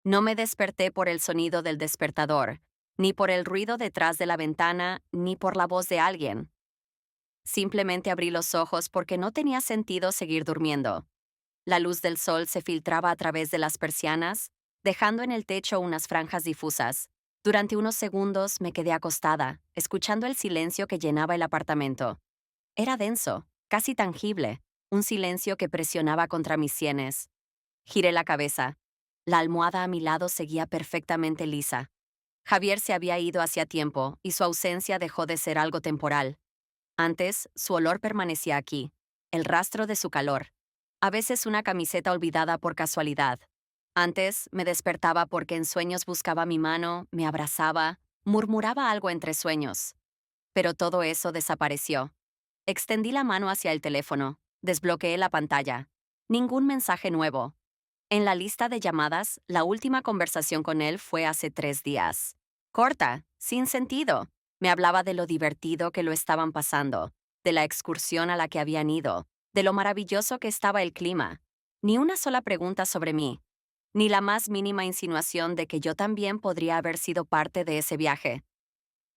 No me desperté por el sonido del despertador, ni por el ruido detrás de la ventana, ni por la voz de alguien. Simplemente abrí los ojos porque no tenía sentido seguir durmiendo. La luz del sol se filtraba a través de las persianas, dejando en el techo unas franjas difusas. Durante unos segundos me quedé acostada, escuchando el silencio que llenaba el apartamento. Era denso, casi tangible, un silencio que presionaba contra mis sienes. Giré la cabeza. La almohada a mi lado seguía perfectamente lisa. Javier se había ido hacía tiempo y su ausencia dejó de ser algo temporal. Antes, su olor permanecía aquí, el rastro de su calor. A veces una camiseta olvidada por casualidad. Antes, me despertaba porque en sueños buscaba mi mano, me abrazaba, murmuraba algo entre sueños. Pero todo eso desapareció. Extendí la mano hacia el teléfono, desbloqueé la pantalla. Ningún mensaje nuevo. En la lista de llamadas, la última conversación con él fue hace 3 días. Corta, sin sentido. Me hablaba de lo divertido que lo estaban pasando, de la excursión a la que habían ido, de lo maravilloso que estaba el clima. Ni una sola pregunta sobre mí, ni la más mínima insinuación de que yo también podría haber sido parte de ese viaje.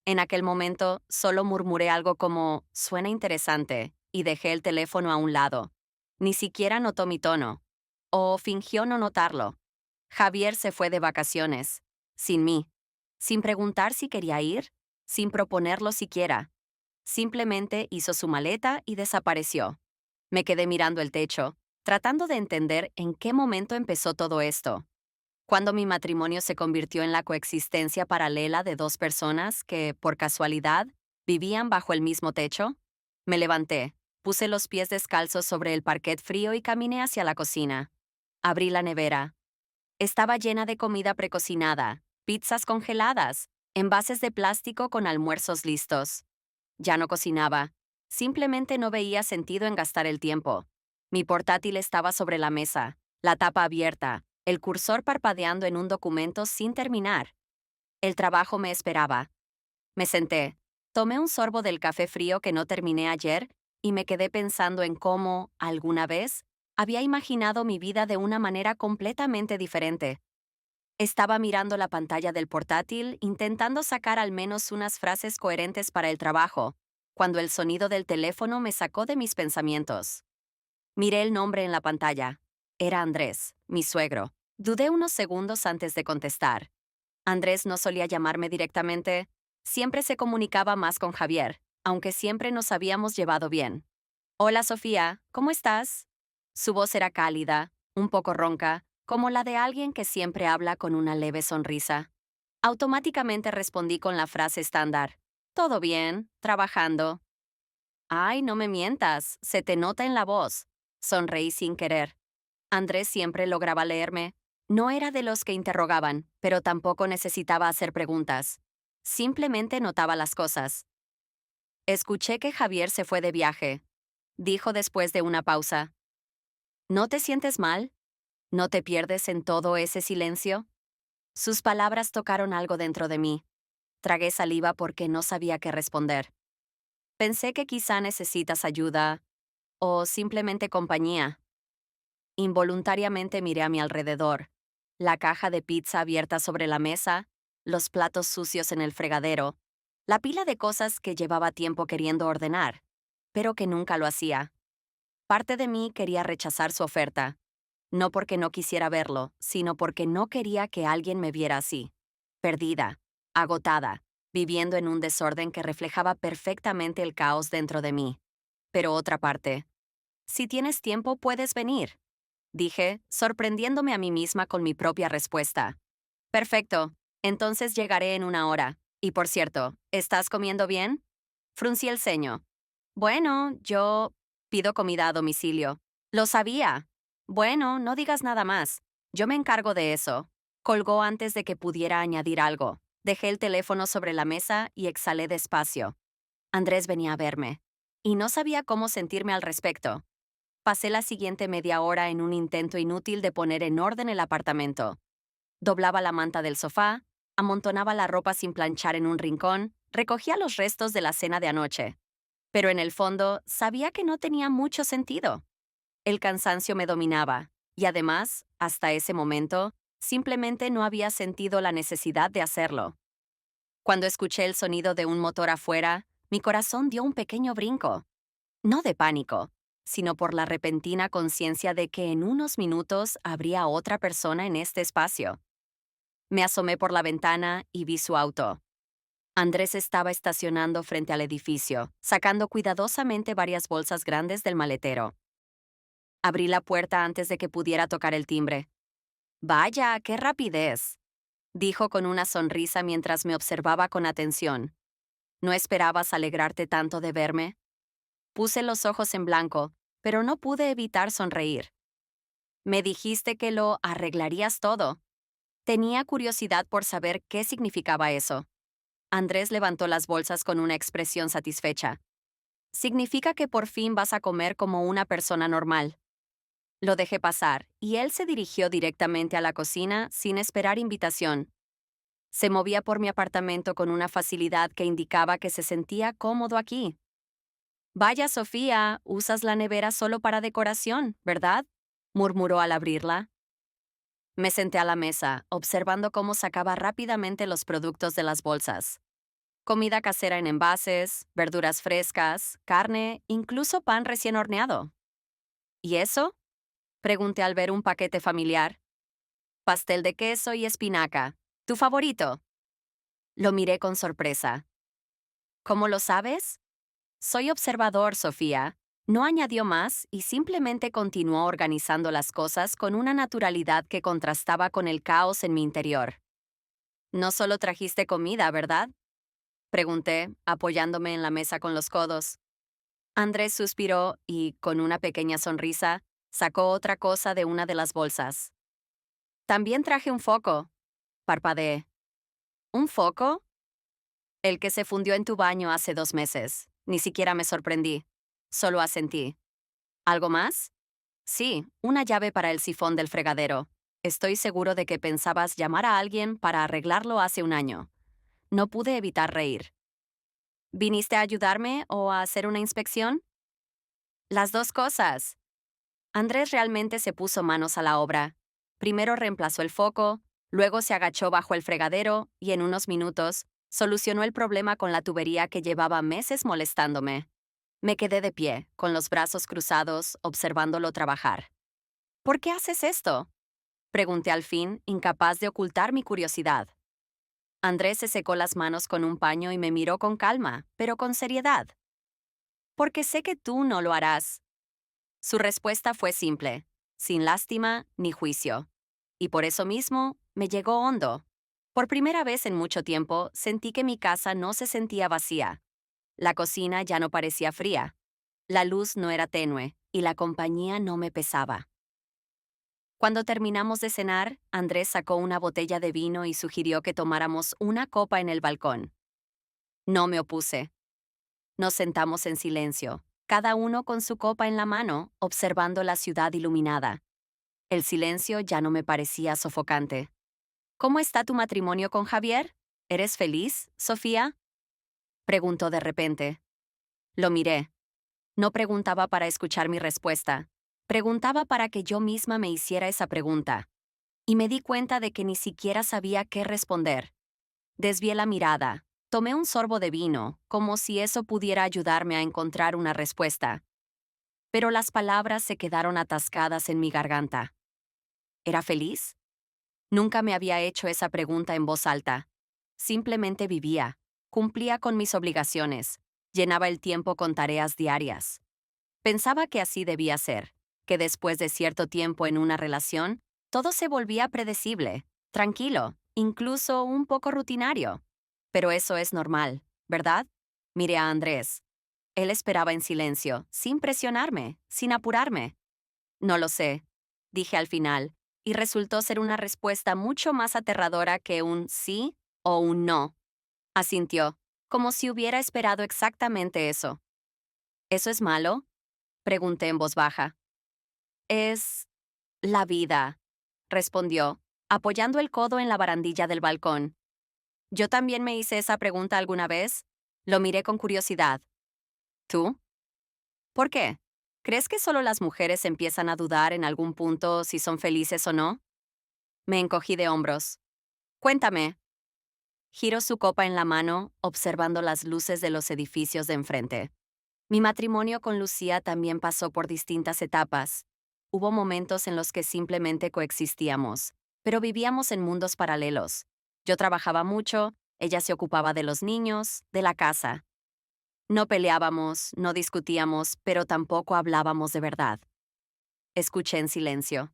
En aquel momento, solo murmuré algo como, suena interesante, y dejé el teléfono a un lado. Ni siquiera notó mi tono. O fingió no notarlo. Javier se fue de vacaciones, sin mí, sin preguntar si quería ir, sin proponerlo siquiera. Simplemente hizo su maleta y desapareció. Me quedé mirando el techo, tratando de entender en qué momento empezó todo esto. Cuando mi matrimonio se convirtió en la coexistencia paralela de dos personas que, por casualidad, vivían bajo el mismo techo. Me levanté, puse los pies descalzos sobre el parquet frío y caminé hacia la cocina. Abrí la nevera. Estaba llena de comida precocinada, pizzas congeladas, envases de plástico con almuerzos listos. Ya no cocinaba. Simplemente no veía sentido en gastar el tiempo. Mi portátil estaba sobre la mesa, la tapa abierta, el cursor parpadeando en un documento sin terminar. El trabajo me esperaba. Me senté, tomé un sorbo del café frío que no terminé ayer y me quedé pensando en cómo, alguna vez, había imaginado mi vida de una manera completamente diferente. Estaba mirando la pantalla del portátil, intentando sacar al menos unas frases coherentes para el trabajo, cuando el sonido del teléfono me sacó de mis pensamientos. Miré el nombre en la pantalla. Era Andrés, mi suegro. Dudé unos segundos antes de contestar. Andrés no solía llamarme directamente, siempre se comunicaba más con Javier, aunque siempre nos habíamos llevado bien. Hola Sofía, ¿cómo estás? Su voz era cálida, un poco ronca, como la de alguien que siempre habla con una leve sonrisa. Automáticamente respondí con la frase estándar. Todo bien, trabajando. Ay, no me mientas, se te nota en la voz. Sonreí sin querer. Andrés siempre lograba leerme. No era de los que interrogaban, pero tampoco necesitaba hacer preguntas. Simplemente notaba las cosas. Escuché que Javier se fue de viaje, dijo después de una pausa. ¿No te sientes mal? ¿No te pierdes en todo ese silencio? Sus palabras tocaron algo dentro de mí. Tragué saliva porque no sabía qué responder. Pensé que quizá necesitas ayuda o simplemente compañía. Involuntariamente miré a mi alrededor. La caja de pizza abierta sobre la mesa, los platos sucios en el fregadero, la pila de cosas que llevaba tiempo queriendo ordenar, pero que nunca lo hacía. Parte de mí quería rechazar su oferta, no porque no quisiera verlo, sino porque no quería que alguien me viera así, perdida, agotada, viviendo en un desorden que reflejaba perfectamente el caos dentro de mí. Pero otra parte, si tienes tiempo puedes venir, dije, sorprendiéndome a mí misma con mi propia respuesta. Perfecto, entonces llegaré en una hora. Y por cierto, ¿estás comiendo bien? Fruncí el ceño. Bueno, yo pido comida a domicilio. Lo sabía. Bueno, no digas nada más. Yo me encargo de eso. Colgó antes de que pudiera añadir algo. Dejé el teléfono sobre la mesa y exhalé despacio. Andrés venía a verme. Y no sabía cómo sentirme al respecto. Pasé la siguiente media hora en un intento inútil de poner en orden el apartamento. Doblaba la manta del sofá, amontonaba la ropa sin planchar en un rincón, recogía los restos de la cena de anoche. Pero en el fondo, sabía que no tenía mucho sentido. El cansancio me dominaba, y además, hasta ese momento, Simplemente no había sentido la necesidad de hacerlo. Cuando escuché el sonido de un motor afuera, mi corazón dio un pequeño brinco. No de pánico, sino por la repentina conciencia de que en unos minutos habría otra persona en este espacio. Me asomé por la ventana y vi su auto. Andrés estaba estacionando frente al edificio, sacando cuidadosamente varias bolsas grandes del maletero. Abrí la puerta antes de que pudiera tocar el timbre. «Vaya, qué rapidez», dijo con una sonrisa mientras me observaba con atención. «¿No esperabas alegrarte tanto de verme?» Puse los ojos en blanco, pero no pude evitar sonreír. «Me dijiste que lo arreglarías todo». Tenía curiosidad por saber qué significaba eso. Andrés levantó las bolsas con una expresión satisfecha. «Significa que por fin vas a comer como una persona normal». Lo dejé pasar, y él se dirigió directamente a la cocina sin esperar invitación. Se movía por mi apartamento con una facilidad que indicaba que se sentía cómodo aquí. «Vaya, Sofía, usas la nevera solo para decoración, ¿verdad?», murmuró al abrirla. Me senté a la mesa, observando cómo sacaba rápidamente los productos de las bolsas. Comida casera en envases, verduras frescas, carne, incluso pan recién horneado. «¿Y eso?», pregunté al ver un paquete familiar. «Pastel de queso y espinaca. ¿Tu favorito?». Lo miré con sorpresa. «¿Cómo lo sabes?». «Soy observador, Sofía». No añadió más y simplemente continuó organizando las cosas con una naturalidad que contrastaba con el caos en mi interior. «No solo trajiste comida, ¿verdad?», pregunté, apoyándome en la mesa con los codos. Andrés suspiró y, con una pequeña sonrisa, sacó otra cosa de una de las bolsas. «También traje un foco», parpadeé. «¿Un foco?». «El que se fundió en tu baño hace 2 meses. Ni siquiera me sorprendí. Solo asentí». «¿Algo más?». «Sí, una llave para el sifón del fregadero. Estoy seguro de que pensabas llamar a alguien para arreglarlo hace un año». No pude evitar reír. «¿Viniste a ayudarme o a hacer una inspección?». «Las dos cosas». Andrés realmente se puso manos a la obra. Primero reemplazó el foco, luego se agachó bajo el fregadero y en unos minutos solucionó el problema con la tubería que llevaba meses molestándome. Me quedé de pie, con los brazos cruzados, observándolo trabajar. «¿Por qué haces esto?», pregunté al fin, incapaz de ocultar mi curiosidad. Andrés se secó las manos con un paño y me miró con calma, pero con seriedad. «Porque sé que tú no lo harás». Su respuesta fue simple, sin lástima ni juicio. Y por eso mismo, me llegó hondo. Por primera vez en mucho tiempo, sentí que mi casa no se sentía vacía. La cocina ya no parecía fría. La luz no era tenue y la compañía no me pesaba. Cuando terminamos de cenar, Andrés sacó una botella de vino y sugirió que tomáramos una copa en el balcón. No me opuse. Nos sentamos en silencio, cada uno con su copa en la mano, observando la ciudad iluminada. El silencio ya no me parecía sofocante. «¿Cómo está tu matrimonio con Javier? ¿Eres feliz, Sofía?», preguntó de repente. Lo miré. No preguntaba para escuchar mi respuesta. Preguntaba para que yo misma me hiciera esa pregunta. Y me di cuenta de que ni siquiera sabía qué responder. Desvié la mirada. Tomé un sorbo de vino, como si eso pudiera ayudarme a encontrar una respuesta. Pero las palabras se quedaron atascadas en mi garganta. ¿Era feliz? Nunca me había hecho esa pregunta en voz alta. Simplemente vivía, cumplía con mis obligaciones, llenaba el tiempo con tareas diarias. Pensaba que así debía ser, que después de cierto tiempo en una relación, todo se volvía predecible, tranquilo, incluso un poco rutinario. Pero eso es normal, ¿verdad? Miré a Andrés. Él esperaba en silencio, sin presionarme, sin apurarme. «No lo sé», dije al final, y resultó ser una respuesta mucho más aterradora que un sí o un no. Asintió, como si hubiera esperado exactamente eso. «¿Eso es malo?», pregunté en voz baja. «Es la vida», respondió, apoyando el codo en la barandilla del balcón. Yo también me hice esa pregunta alguna vez. Lo miré con curiosidad. ¿Tú? ¿Por qué? ¿Crees que solo las mujeres empiezan a dudar en algún punto si son felices o no? Me encogí de hombros. Cuéntame. Giró su copa en la mano, observando las luces de los edificios de enfrente. Mi matrimonio con Lucía también pasó por distintas etapas. Hubo momentos en los que simplemente coexistíamos, pero vivíamos en mundos paralelos. Yo trabajaba mucho, ella se ocupaba de los niños, de la casa. No peleábamos, no discutíamos, pero tampoco hablábamos de verdad. Escuché en silencio.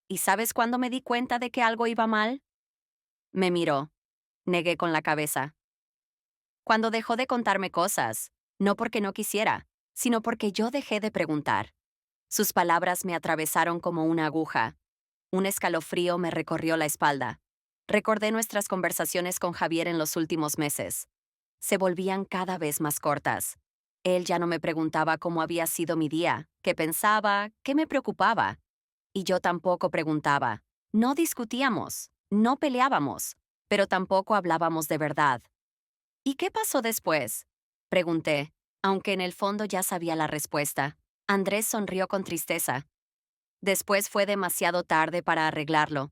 ¿Y sabes cuándo me di cuenta de que algo iba mal? Me miró. Negué con la cabeza. Cuando dejó de contarme cosas, no porque no quisiera, sino porque yo dejé de preguntar. Sus palabras me atravesaron como una aguja. Un escalofrío me recorrió la espalda. Recordé nuestras conversaciones con Javier en los últimos meses. Se volvían cada vez más cortas. Él ya no me preguntaba cómo había sido mi día, qué pensaba, qué me preocupaba. Y yo tampoco preguntaba. No discutíamos, no peleábamos, pero tampoco hablábamos de verdad. ¿Y qué pasó después? Pregunté, aunque en el fondo ya sabía la respuesta. Andrés sonrió con tristeza. Después fue demasiado tarde para arreglarlo.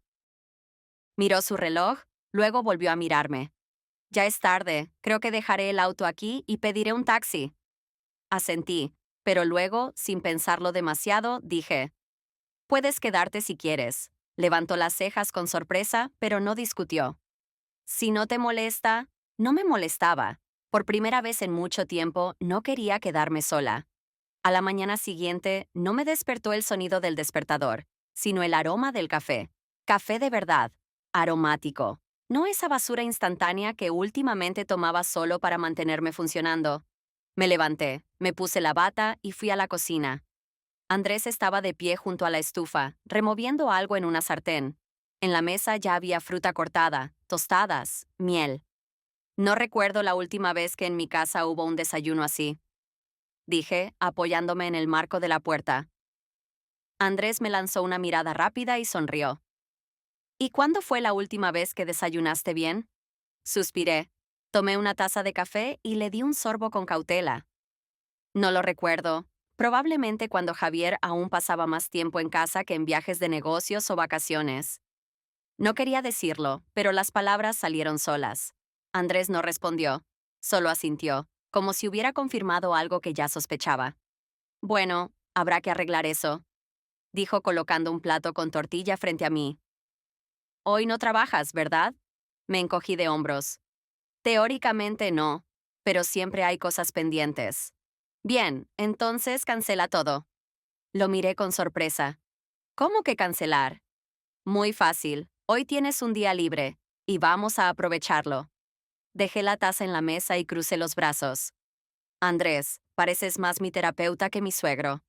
Miró su reloj, luego volvió a mirarme. Ya es tarde, creo que dejaré el auto aquí y pediré un taxi. Asentí, pero luego, sin pensarlo demasiado, dije, puedes quedarte si quieres. Levantó las cejas con sorpresa, pero no discutió. Si no te molesta, no me molestaba. Por primera vez en mucho tiempo, no quería quedarme sola. A la mañana siguiente, no me despertó el sonido del despertador, sino el aroma del café. Café de verdad, aromático. No esa basura instantánea que últimamente tomaba solo para mantenerme funcionando. Me levanté, me puse la bata y fui a la cocina. Andrés estaba de pie junto a la estufa, removiendo algo en una sartén. En la mesa ya había fruta cortada, tostadas, miel. No recuerdo la última vez que en mi casa hubo un desayuno así, dije, apoyándome en el marco de la puerta. Andrés me lanzó una mirada rápida y sonrió. ¿Y cuándo fue la última vez que desayunaste bien? Suspiré. Tomé una taza de café y le di un sorbo con cautela. No lo recuerdo. Probablemente cuando Javier aún pasaba más tiempo en casa que en viajes de negocios o vacaciones. No quería decirlo, pero las palabras salieron solas. Andrés no respondió, solo asintió, como si hubiera confirmado algo que ya sospechaba. Bueno, habrá que arreglar eso, dijo colocando un plato con tortilla frente a mí. Hoy no trabajas, ¿verdad? Me encogí de hombros. Teóricamente no, pero siempre hay cosas pendientes. Bien, entonces cancela todo. Lo miré con sorpresa. ¿Cómo que cancelar? Muy fácil. Hoy tienes un día libre, y vamos a aprovecharlo. Dejé la taza en la mesa y crucé los brazos. Andrés, pareces más mi terapeuta que mi suegro.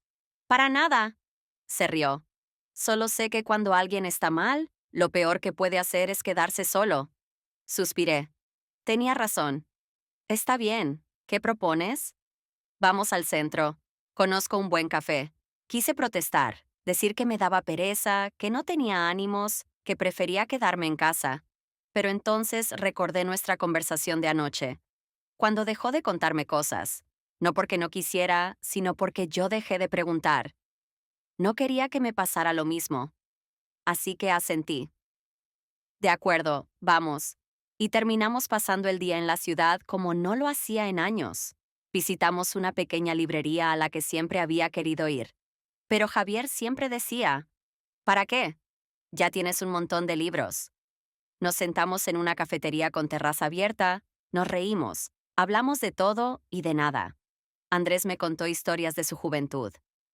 Para nada. Se rió. Solo sé que cuando alguien está mal, lo peor que puede hacer es quedarse solo. Suspiré. Tenía razón. Está bien. ¿Qué propones? Vamos al centro. Conozco un buen café. Quise protestar, decir que me daba pereza, que no tenía ánimos, que prefería quedarme en casa. Pero entonces recordé nuestra conversación de anoche, cuando dejó de contarme cosas. No porque no quisiera, sino porque yo dejé de preguntar. No quería que me pasara lo mismo. Así que asentí. De acuerdo, vamos. Y terminamos pasando el día en la ciudad como no lo hacía en años. Visitamos una pequeña librería a la que siempre había querido ir. Pero Javier siempre decía, ¿para qué? Ya tienes un montón de libros. Nos sentamos en una cafetería con terraza abierta, nos reímos, hablamos de todo y de nada. Andrés me contó historias de su juventud,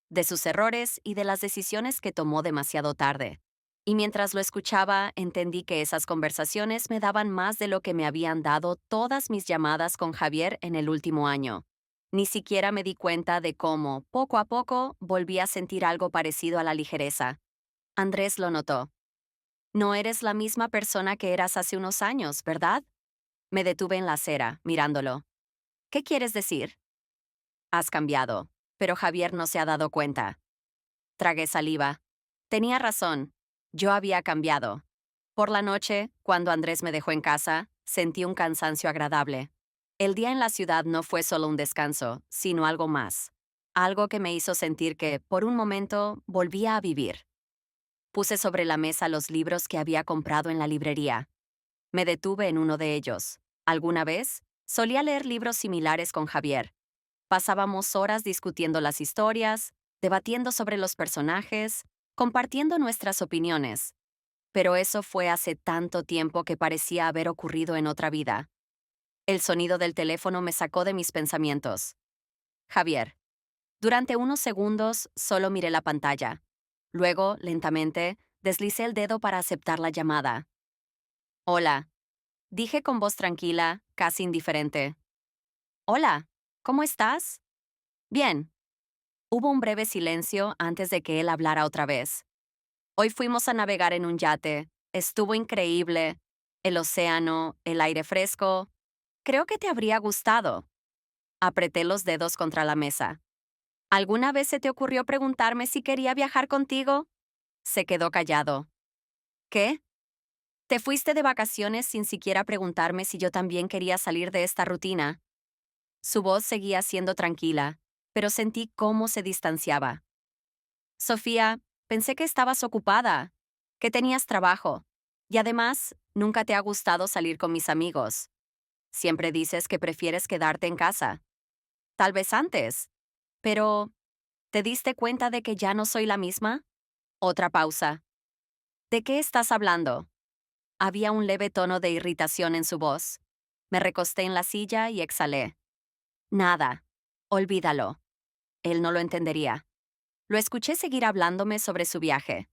de sus errores y de las decisiones que tomó demasiado tarde. Y mientras lo escuchaba, entendí que esas conversaciones me daban más de lo que me habían dado todas mis llamadas con Javier en el último año. Ni siquiera me di cuenta de cómo, poco a poco, volví a sentir algo parecido a la ligereza. Andrés lo notó. No eres la misma persona que eras hace unos años, ¿verdad? Me detuve en la acera, mirándolo. ¿Qué quieres decir? Has cambiado, pero Javier no se ha dado cuenta. Tragué saliva. Tenía razón. Yo había cambiado. Por la noche, cuando Andrés me dejó en casa, sentí un cansancio agradable. El día en la ciudad no fue solo un descanso, sino algo más. Algo que me hizo sentir que, por un momento, volvía a vivir. Puse sobre la mesa los libros que había comprado en la librería. Me detuve en uno de ellos. ¿Alguna vez? Solía leer libros similares con Javier. Pasábamos horas discutiendo las historias, debatiendo sobre los personajes, compartiendo nuestras opiniones. Pero eso fue hace tanto tiempo que parecía haber ocurrido en otra vida. El sonido del teléfono me sacó de mis pensamientos. Javier. Durante unos segundos solo miré la pantalla. Luego, lentamente, deslicé el dedo para aceptar la llamada. Hola, dije con voz tranquila, casi indiferente. Hola, ¿cómo estás? Bien. Hubo un breve silencio antes de que él hablara otra vez. Hoy fuimos a navegar en un yate. Estuvo increíble. El océano, el aire fresco. Creo que te habría gustado. Apreté los dedos contra la mesa. ¿Alguna vez se te ocurrió preguntarme si quería viajar contigo? Se quedó callado. ¿Qué? Te fuiste de vacaciones sin siquiera preguntarme si yo también quería salir de esta rutina. Su voz seguía siendo tranquila, pero sentí cómo se distanciaba. Sofía, pensé que estabas ocupada, que tenías trabajo, y además, nunca te ha gustado salir con mis amigos. Siempre dices que prefieres quedarte en casa. Tal vez antes. Pero, ¿te diste cuenta de que ya no soy la misma? Otra pausa. ¿De qué estás hablando? Había un leve tono de irritación en su voz. Me recosté en la silla y exhalé. Nada. Olvídalo. Él no lo entendería. Lo escuché seguir hablándome sobre su viaje,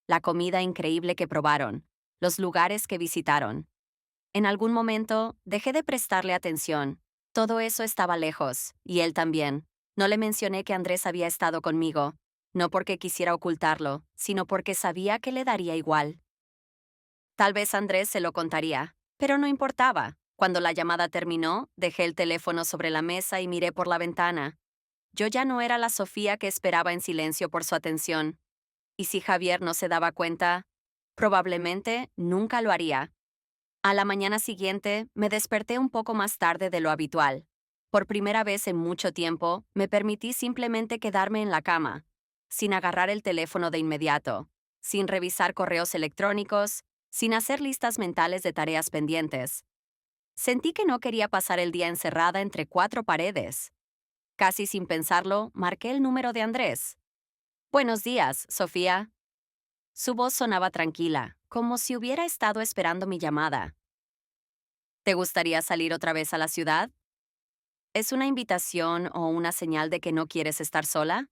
la comida increíble que probaron, los lugares que visitaron. En algún momento dejé de prestarle atención. Todo eso estaba lejos, y él también. No le mencioné que Andrés había estado conmigo, no porque quisiera ocultarlo, sino porque sabía que le daría igual. Tal vez Andrés se lo contaría, pero no importaba. Cuando la llamada terminó, dejé el teléfono sobre la mesa y miré por la ventana. Yo ya no era la Sofía que esperaba en silencio por su atención. Y si Javier no se daba cuenta, probablemente nunca lo haría. A la mañana siguiente, me desperté un poco más tarde de lo habitual. Por primera vez en mucho tiempo, me permití simplemente quedarme en la cama, sin agarrar el teléfono de inmediato, sin revisar correos electrónicos, sin hacer listas mentales de tareas pendientes. Sentí que no quería pasar el día encerrada entre cuatro paredes. Casi sin pensarlo, marqué el número de Andrés. Buenos días, Sofía. Su voz sonaba tranquila, como si hubiera estado esperando mi llamada. ¿Te gustaría salir otra vez a la ciudad? ¿Es una invitación o una señal de que no quieres estar sola?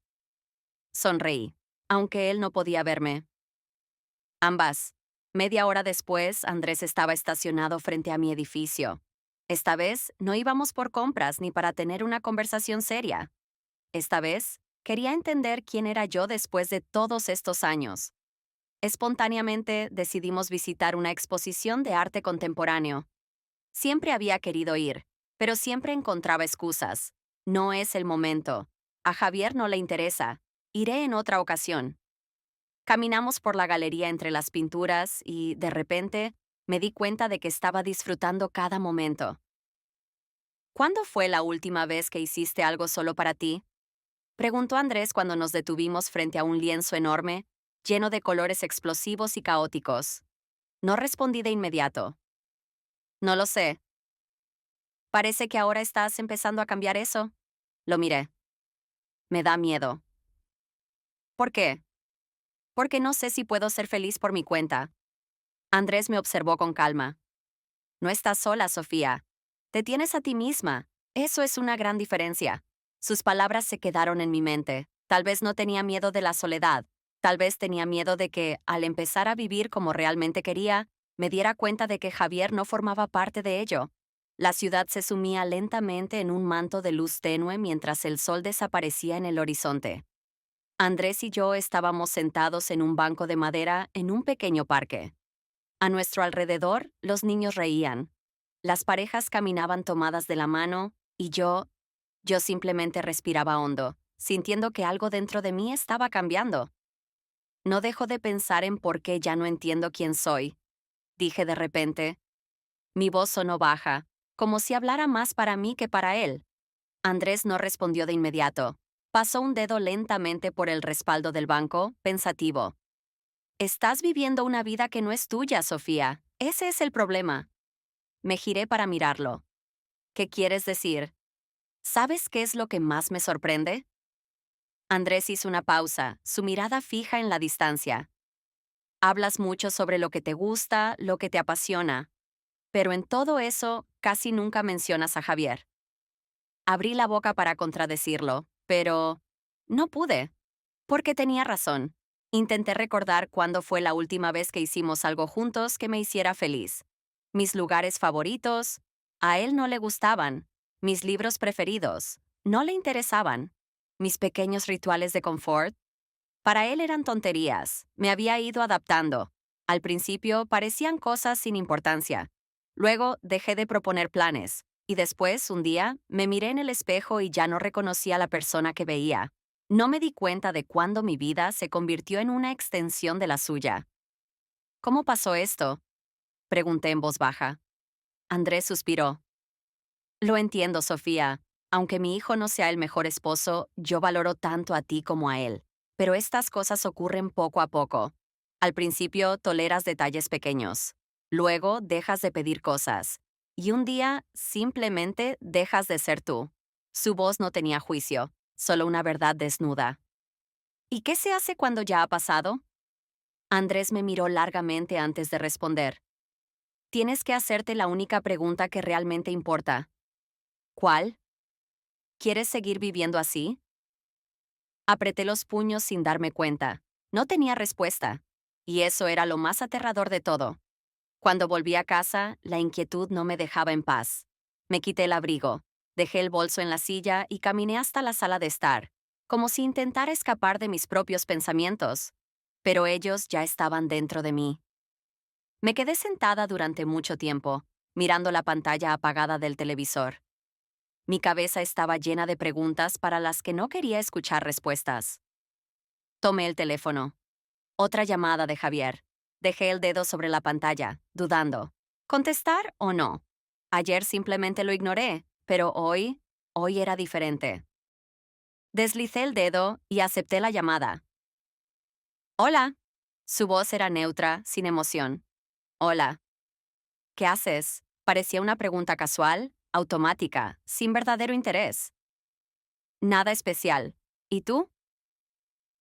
Sonreí, aunque él no podía verme. Ambas. Media hora después, Andrés estaba estacionado frente a mi edificio. Esta vez, no íbamos por compras ni para tener una conversación seria. Esta vez, quería entender quién era yo después de todos estos años. Espontáneamente, decidimos visitar una exposición de arte contemporáneo. Siempre había querido ir, pero siempre encontraba excusas. No es el momento. A Javier no le interesa. Iré en otra ocasión. Caminamos por la galería entre las pinturas y, de repente, me di cuenta de que estaba disfrutando cada momento. ¿Cuándo fue la última vez que hiciste algo solo para ti? Preguntó Andrés cuando nos detuvimos frente a un lienzo enorme, lleno de colores explosivos y caóticos. No respondí de inmediato. No lo sé. Parece que ahora estás empezando a cambiar eso. Lo miré. Me da miedo. ¿Por qué? Porque no sé si puedo ser feliz por mi cuenta. Andrés me observó con calma. No estás sola, Sofía. Te tienes a ti misma. Eso es una gran diferencia. Sus palabras se quedaron en mi mente. Tal vez no tenía miedo de la soledad. Tal vez tenía miedo de que, al empezar a vivir como realmente quería, me diera cuenta de que Javier no formaba parte de ello. La ciudad se sumía lentamente en un manto de luz tenue mientras el sol desaparecía en el horizonte. Andrés y yo estábamos sentados en un banco de madera en un pequeño parque. A nuestro alrededor, los niños reían. Las parejas caminaban tomadas de la mano y yo simplemente respiraba hondo, sintiendo que algo dentro de mí estaba cambiando. No dejo de pensar en por qué ya no entiendo quién soy, dije de repente. Mi voz sonó baja, como si hablara más para mí que para él. Andrés no respondió de inmediato. Pasó un dedo lentamente por el respaldo del banco, pensativo. Estás viviendo una vida que no es tuya, Sofía. Ese es el problema. Me giré para mirarlo. ¿Qué quieres decir? ¿Sabes qué es lo que más me sorprende? Andrés hizo una pausa, su mirada fija en la distancia. Hablas mucho sobre lo que te gusta, lo que te apasiona, pero en todo eso casi nunca mencionas a Javier. Abrí la boca para contradecirlo, pero no pude, porque tenía razón. Intenté recordar cuándo fue la última vez que hicimos algo juntos que me hiciera feliz. Mis lugares favoritos, a él no le gustaban. Mis libros preferidos, no le interesaban. Mis pequeños rituales de confort, para él eran tonterías. Me había ido adaptando. Al principio parecían cosas sin importancia. Luego dejé de proponer planes. Y después, un día, me miré en el espejo y ya no reconocía a la persona que veía. No me di cuenta de cuándo mi vida se convirtió en una extensión de la suya. ¿Cómo pasó esto? Pregunté en voz baja. Andrés suspiró. Lo entiendo, Sofía. Aunque mi hijo no sea el mejor esposo, yo valoro tanto a ti como a él. Pero estas cosas ocurren poco a poco. Al principio toleras detalles pequeños. Luego dejas de pedir cosas. Y un día simplemente dejas de ser tú. Su voz no tenía juicio, solo una verdad desnuda. ¿Y qué se hace cuando ya ha pasado? Andrés me miró largamente antes de responder. Tienes que hacerte la única pregunta que realmente importa. ¿Cuál? ¿Quieres seguir viviendo así? Apreté los puños sin darme cuenta. No tenía respuesta. Y eso era lo más aterrador de todo. Cuando volví a casa, la inquietud no me dejaba en paz. Me quité el abrigo, dejé el bolso en la silla y caminé hasta la sala de estar, como si intentara escapar de mis propios pensamientos. Pero ellos ya estaban dentro de mí. Me quedé sentada durante mucho tiempo, mirando la pantalla apagada del televisor. Mi cabeza estaba llena de preguntas para las que no quería escuchar respuestas. Tomé el teléfono. Otra llamada de Javier. Dejé el dedo sobre la pantalla, dudando. ¿Contestar o no? Ayer simplemente lo ignoré, pero hoy era diferente. Deslicé el dedo y acepté la llamada. Hola. Su voz era neutra, sin emoción. Hola. ¿Qué haces? Parecía una pregunta casual, automática, sin verdadero interés. Nada especial. ¿Y tú?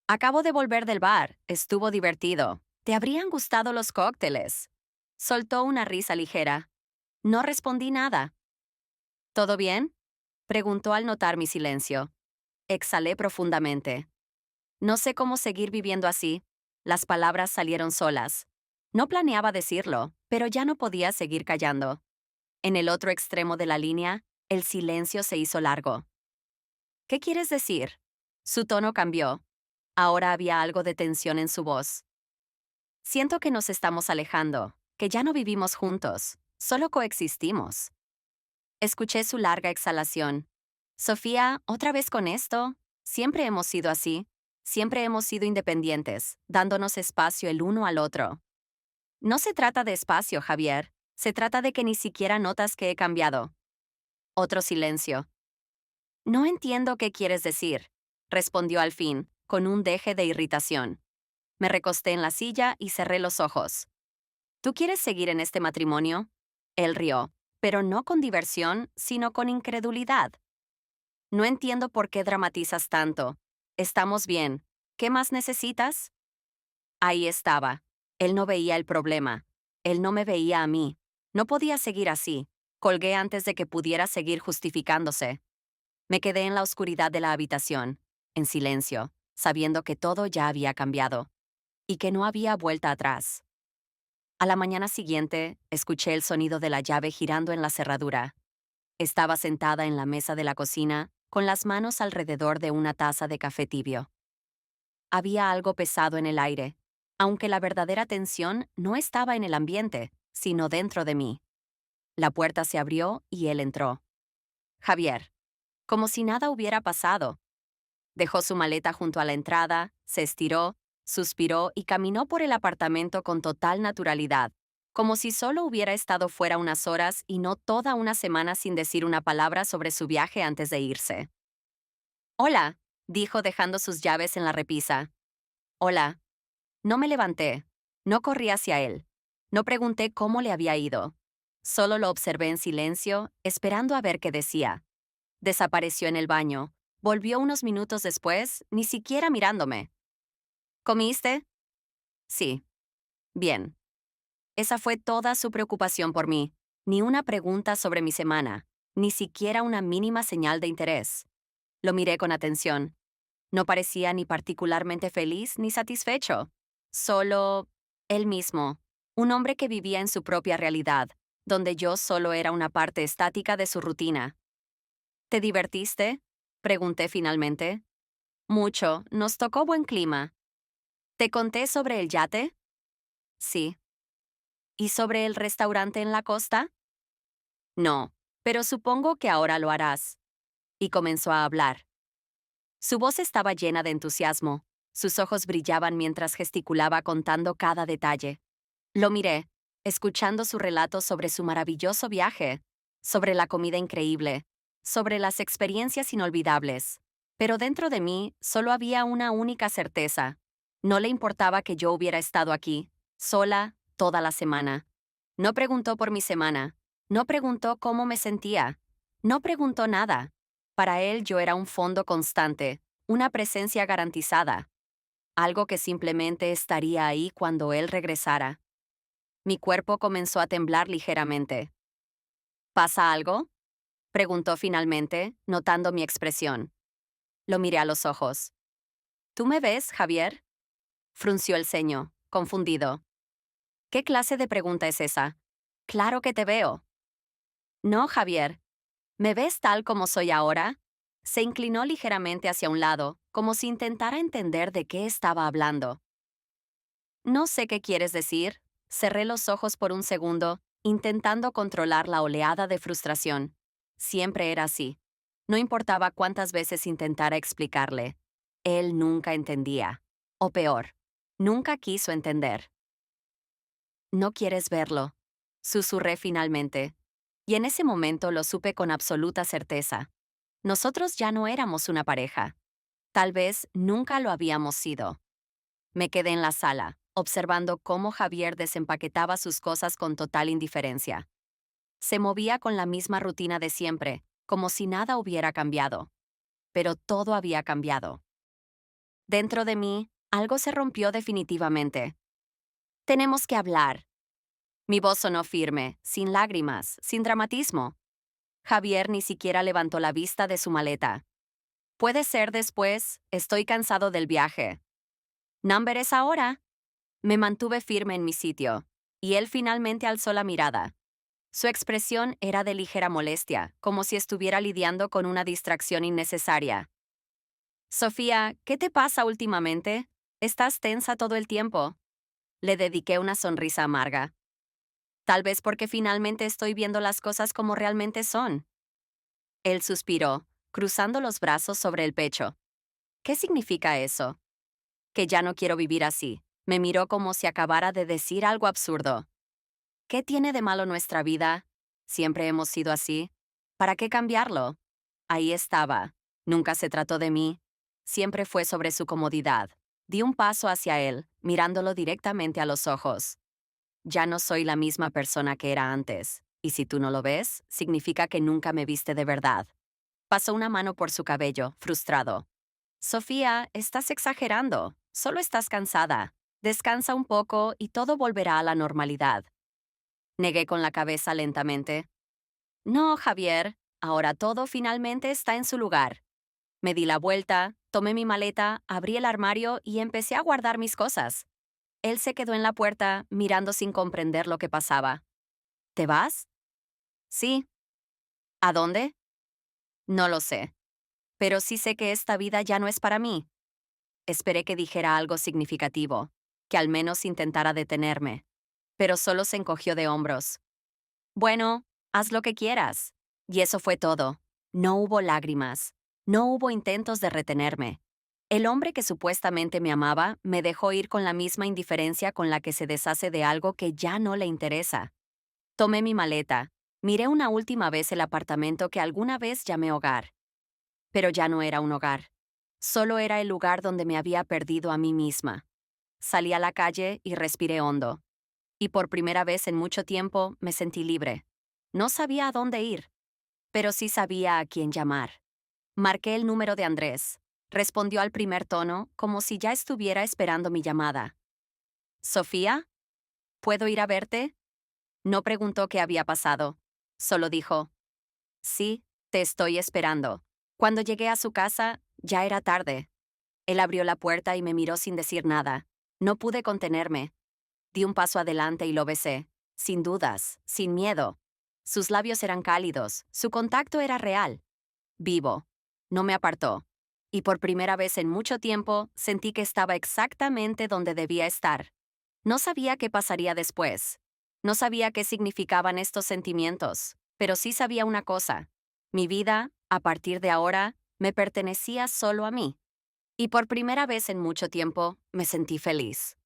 Acabo de volver del bar. Estuvo divertido. ¿Te habrían gustado los cócteles? Soltó una risa ligera. No respondí nada. ¿Todo bien? Preguntó al notar mi silencio. Exhalé profundamente. No sé cómo seguir viviendo así. Las palabras salieron solas. No planeaba decirlo, pero ya no podía seguir callando. En el otro extremo de la línea, el silencio se hizo largo. ¿Qué quieres decir? Su tono cambió. Ahora había algo de tensión en su voz. Siento que nos estamos alejando, que ya no vivimos juntos, solo coexistimos. Escuché su larga exhalación. Sofía, otra vez con esto. Siempre hemos sido así. Siempre hemos sido independientes, dándonos espacio el uno al otro. No se trata de espacio, Javier. Se trata de que ni siquiera notas que he cambiado. Otro silencio. No entiendo qué quieres decir, respondió al fin, con un deje de irritación. Me recosté en la silla y cerré los ojos. ¿Tú quieres seguir en este matrimonio? Él rió, pero no con diversión, sino con incredulidad. No entiendo por qué dramatizas tanto. Estamos bien. ¿Qué más necesitas? Ahí estaba. Él no veía el problema. Él no me veía a mí. No podía seguir así. Colgué antes de que pudiera seguir justificándose. Me quedé en la oscuridad de la habitación, en silencio, sabiendo que todo ya había cambiado y que no había vuelta atrás. A la mañana siguiente, escuché el sonido de la llave girando en la cerradura. Estaba sentada en la mesa de la cocina, con las manos alrededor de una taza de café tibio. Había algo pesado en el aire, aunque la verdadera tensión no estaba en el ambiente, sino dentro de mí. La puerta se abrió y él entró. Javier, como si nada hubiera pasado. Dejó su maleta junto a la entrada, se estiró, suspiró y caminó por el apartamento con total naturalidad, como si solo hubiera estado fuera unas horas y no toda una semana sin decir una palabra sobre su viaje antes de irse. Hola, dijo dejando sus llaves en la repisa. Hola. No me levanté. No corrí hacia él. No pregunté cómo le había ido. Solo lo observé en silencio, esperando a ver qué decía. Desapareció en el baño. Volvió unos minutos después, ni siquiera mirándome. ¿Comiste? Sí. Bien. Esa fue toda su preocupación por mí. Ni una pregunta sobre mi semana, ni siquiera una mínima señal de interés. Lo miré con atención. No parecía ni particularmente feliz ni satisfecho. Solo él mismo, un hombre que vivía en su propia realidad, donde yo solo era una parte estática de su rutina. ¿Te divertiste? Pregunté finalmente. Mucho, nos tocó buen clima. ¿Te conté sobre el yate? Sí. ¿Y sobre el restaurante en la costa? No, pero supongo que ahora lo harás. Y comenzó a hablar. Su voz estaba llena de entusiasmo. Sus ojos brillaban mientras gesticulaba contando cada detalle. Lo miré, escuchando su relato sobre su maravilloso viaje, sobre la comida increíble, sobre las experiencias inolvidables. Pero dentro de mí solo había una única certeza. No le importaba que yo hubiera estado aquí, sola, toda la semana. No preguntó por mi semana. No preguntó cómo me sentía. No preguntó nada. Para él yo era un fondo constante, una presencia garantizada, algo que simplemente estaría ahí cuando él regresara. Mi cuerpo comenzó a temblar ligeramente. ¿Pasa algo? Preguntó finalmente, notando mi expresión. Lo miré a los ojos. ¿Tú me ves, Javier? Frunció el ceño, confundido. ¿Qué clase de pregunta es esa? Claro que te veo. No, Javier. ¿Me ves tal como soy ahora? Se inclinó ligeramente hacia un lado, como si intentara entender de qué estaba hablando. No sé qué quieres decir. Cerré los ojos por un segundo, intentando controlar la oleada de frustración. Siempre era así. No importaba cuántas veces intentara explicarle. Él nunca entendía. O peor, nunca quiso entender. No quieres verlo, susurré finalmente. Y en ese momento lo supe con absoluta certeza. Nosotros ya no éramos una pareja. Tal vez nunca lo habíamos sido. Me quedé en la sala, observando cómo Javier desempaquetaba sus cosas con total indiferencia. Se movía con la misma rutina de siempre, como si nada hubiera cambiado. Pero todo había cambiado. Dentro de mí, algo se rompió definitivamente. Tenemos que hablar. Mi voz sonó firme, sin lágrimas, sin dramatismo. Javier ni siquiera levantó la vista de su maleta. Puede ser después, estoy cansado del viaje. ¿Number es ahora? Me mantuve firme en mi sitio, y él finalmente alzó la mirada. Su expresión era de ligera molestia, como si estuviera lidiando con una distracción innecesaria. Sofía, ¿qué te pasa últimamente? Estás tensa todo el tiempo. Le dediqué una sonrisa amarga. Tal vez porque finalmente estoy viendo las cosas como realmente son. Él suspiró, cruzando los brazos sobre el pecho. ¿Qué significa eso? Que ya no quiero vivir así. Me miró como si acabara de decir algo absurdo. ¿Qué tiene de malo nuestra vida? Siempre hemos sido así. ¿Para qué cambiarlo? Ahí estaba. Nunca se trató de mí. Siempre fue sobre su comodidad. Di un paso hacia él, mirándolo directamente a los ojos. Ya no soy la misma persona que era antes, y si tú no lo ves, significa que nunca me viste de verdad. Pasó una mano por su cabello, frustrado. Sofía, estás exagerando. Solo estás cansada. Descansa un poco y todo volverá a la normalidad. Negué con la cabeza lentamente. No, Javier, ahora todo finalmente está en su lugar. Me di la vuelta, tomé mi maleta, abrí el armario y empecé a guardar mis cosas. Él se quedó en la puerta, mirando sin comprender lo que pasaba. ¿Te vas? Sí. ¿A dónde? No lo sé. Pero sí sé que esta vida ya no es para mí. Esperé que dijera algo significativo, que al menos intentara detenerme. Pero solo se encogió de hombros. Bueno, haz lo que quieras. Y eso fue todo. No hubo lágrimas. No hubo intentos de retenerme. El hombre que supuestamente me amaba me dejó ir con la misma indiferencia con la que se deshace de algo que ya no le interesa. Tomé mi maleta. Miré una última vez el apartamento que alguna vez llamé hogar. Pero ya no era un hogar. Solo era el lugar donde me había perdido a mí misma. Salí a la calle y respiré hondo. Y por primera vez en mucho tiempo me sentí libre. No sabía a dónde ir, pero sí sabía a quién llamar. Marqué el número de Andrés. Respondió al primer tono, como si ya estuviera esperando mi llamada. ¿Sofía? ¿Puedo ir a verte? No preguntó qué había pasado. Solo dijo, sí, te estoy esperando. Cuando llegué a su casa, ya era tarde. Él abrió la puerta y me miró sin decir nada. No pude contenerme. Di un paso adelante y lo besé. Sin dudas, sin miedo. Sus labios eran cálidos, su contacto era real. Vivo. No me apartó. Y por primera vez en mucho tiempo sentí que estaba exactamente donde debía estar. No sabía qué pasaría después. No sabía qué significaban estos sentimientos, pero sí sabía una cosa. Mi vida, a partir de ahora, me pertenecía solo a mí. Y por primera vez en mucho tiempo me sentí feliz.